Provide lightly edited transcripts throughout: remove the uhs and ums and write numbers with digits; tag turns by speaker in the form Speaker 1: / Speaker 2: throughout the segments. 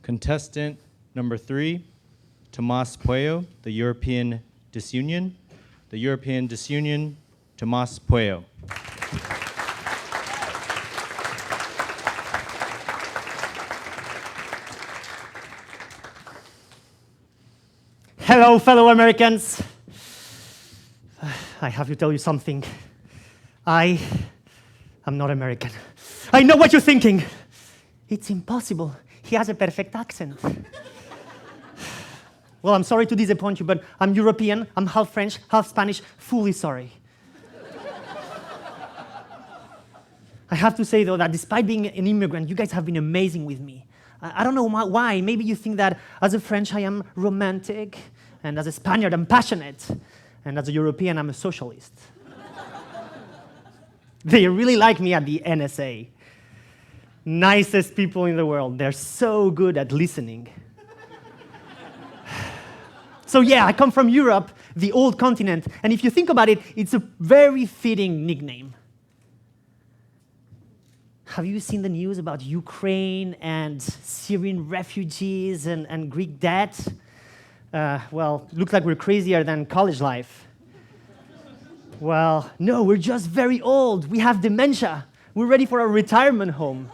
Speaker 1: Contestant number 3, Tomas Puello, the European Disunion. The European Disunion, Tomas Puello.
Speaker 2: Hello, fellow Americans. I have to tell you something. I am not American. I know what you're thinking. It's impossible. He has a perfect accent. Well, I'm sorry to disappoint you, but I'm European, I'm half French, half Spanish, fully sorry. I have to say, though, that despite being an immigrant, you guys have been amazing with me. I don't know why. Maybe you think that as a French, I am romantic, and as a Spaniard, I'm passionate, and as a European, I'm a socialist. They really like me at the NSA. Nicest people in the world. They're so good at listening. So yeah, I come from Europe, the old continent, and if you think about it, it's a very fitting nickname. Have you seen the news about Ukraine and Syrian refugees and Greek debt? Well, looks like we're crazier than college life. Well, no, we're just very old. We have dementia. We're ready for a retirement home.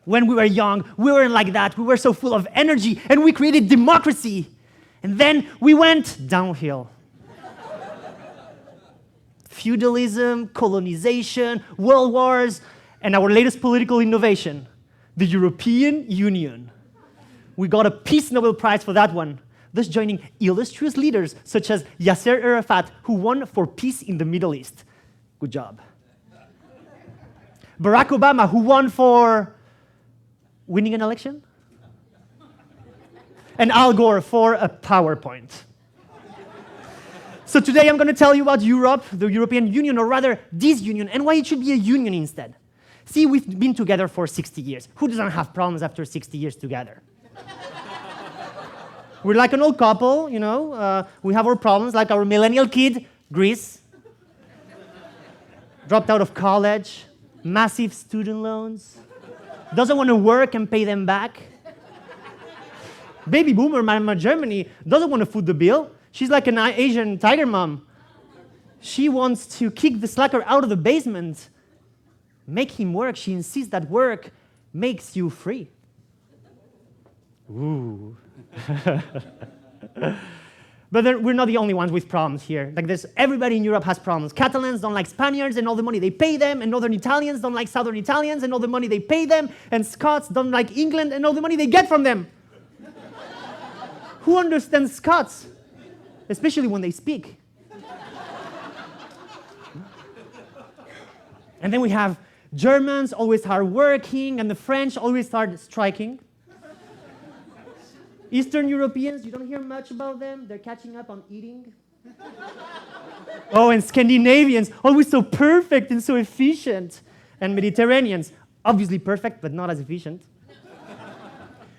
Speaker 2: When we were young, we weren't like that. We were so full of energy, and we created democracy. And then we went downhill. Feudalism, colonization, world wars, and our latest political innovation, the European Union. We got a Peace Nobel Prize for that one, thus joining illustrious leaders such as Yasser Arafat, who won for peace in the Middle East. Good job. Barack Obama, who won for winning an election? And Al Gore for a PowerPoint. So today I'm going to tell you about Europe, the European Union, or rather disunion, and why it should be a union instead. See, we've been together for 60 years. Who doesn't have problems after 60 years together? We're like an old couple, you know. We have our problems, like our millennial kid, Greece. Dropped out of college, massive student loans, doesn't want to work and pay them back. Baby boomer mama Germany doesn't want to foot the bill. She's like an Asian tiger mom. She wants to kick the slacker out of the basement, make him work. She insists that work makes you free. Ooh. But we're not the only ones with problems here. Like this, everybody in Europe has problems. Catalans don't like Spaniards and all the money they pay them, and Northern Italians don't like Southern Italians and all the money they pay them, and Scots don't like England and all the money they get from them. Who understands Scots? Especially when they speak. And then we have Germans, always hardworking, and the French always start striking. Eastern Europeans, you don't hear much about them. They're catching up on eating. Oh, and Scandinavians, always so perfect and so efficient. And Mediterraneans, obviously perfect, but not as efficient.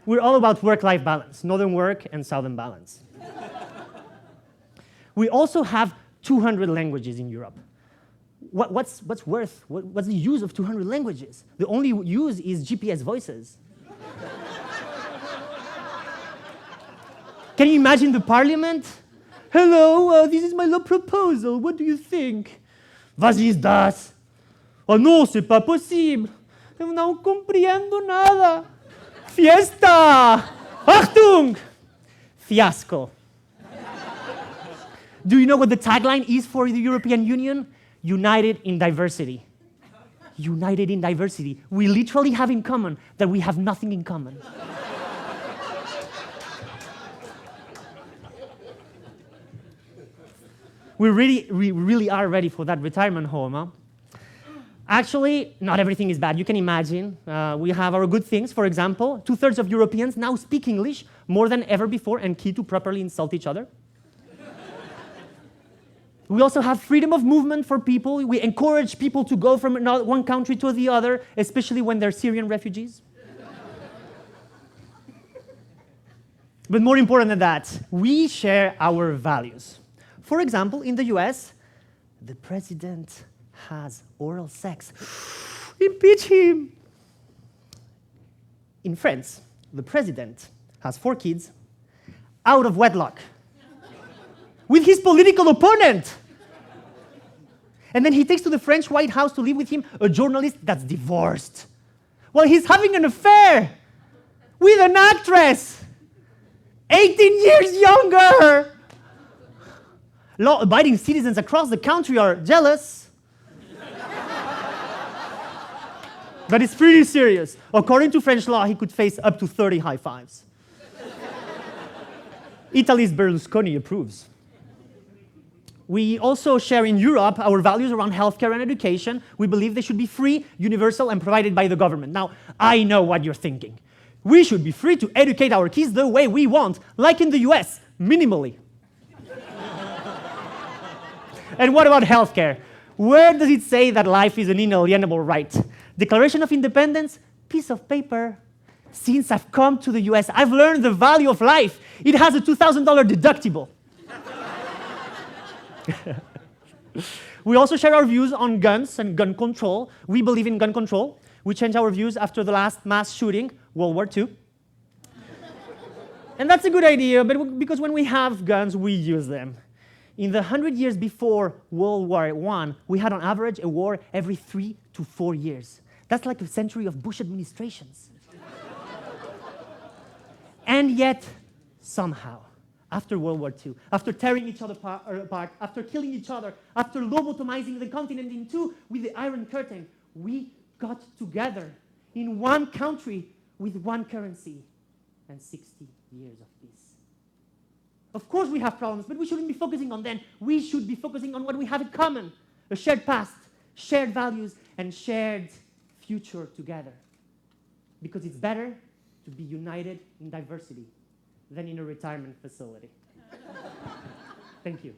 Speaker 2: We're all about work-life balance, northern work and southern balance. We also have 200 languages in Europe. What's the use of 200 languages? The only use is GPS voices. Can you imagine the parliament? Hello, this is my law proposal. What do you think? Was ist das? Oh no, c'est pas possible. No compreendo nada. Fiesta! Achtung! Fiasco. Do you know what the tagline is for the European Union? United in diversity. United in diversity. We literally have in common that we have nothing in common. We really are ready for that retirement home, huh? Actually, not everything is bad. You can imagine. We have our good things. For example, 2/3 of Europeans now speak English more than ever before and key to properly insult each other. We also have freedom of movement for people. We encourage people to go from one country to the other, especially when they're Syrian refugees. But more important than that, we share our values. For example, in the US, the president has oral sex. Impeach him. In France, the president has 4 kids out of wedlock with his political opponent. And then he takes to the French White House to live with him a journalist that's divorced. Well, he's having an affair with an actress, 18 years younger. Law-abiding citizens across the country are jealous. But it's pretty serious. According to French law, he could face up to 30 high fives. Italy's Berlusconi approves. We also share in Europe our values around healthcare and education. We believe they should be free, universal, and provided by the government. Now, I know what you're thinking. We should be free to educate our kids the way we want, like in the US, minimally. And what about healthcare? Where does it say that life is an inalienable right? Declaration of Independence, piece of paper. Since I've come to the US, I've learned the value of life. It has a $2,000 deductible. We also share our views on guns and gun control. We believe in gun control. We changed our views after the last mass shooting, World War II. And that's a good idea, but because when we have guns, we use them. In the 100 years before World War I, we had on average a war every 3 to 4 years. That's like a century of Bush administrations. And yet, somehow, after World War II, after tearing each other apart, after killing each other, after lobotomizing the continent in 2 with the Iron Curtain, we got together in one country with one currency and 60 years of peace. Of course we have problems, but we shouldn't be focusing on them. We should be focusing on what we have in common, a shared past, shared values, and shared future together. Because it's better to be united in diversity than in a retirement facility. Thank you.